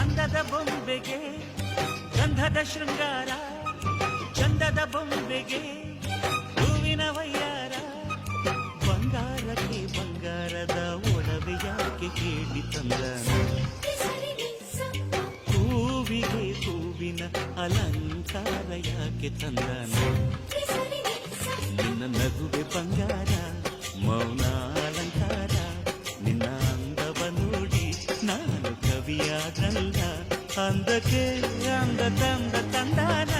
ಅಂದದ ಬೊಂಬೆಗೆ ಗಂಧದ ಶೃಂಗಾರ, ಚಂದದ ಬೊಂಬೆಗೆ ಹೂವಿನ ವಯ್ಯಾರ. ಬಂಗಾರಕ್ಕೆ ಬಂಗಾರದ ಒಡವೆ ಯಾಕೆ ಕೇಳಿ ತಂದನ, ಹೂವಿಗೆ ಹೂವಿನ ಅಲಂಕಾರ ಯಾಕೆ ತಂದನ. ನಿನ್ನ ನಗುವೆ ಬಂಗಾರ, ಮೌನ ಅಲಂಕಾರ, ನಿನ್ನ ಅಂದವ ನೋಡಿ ನಾನು ಕವಿಯಾದಲ್ಲ. ಅಂದಕ್ಕೆ ಅಂದ ತಂದ ತಂದಾನ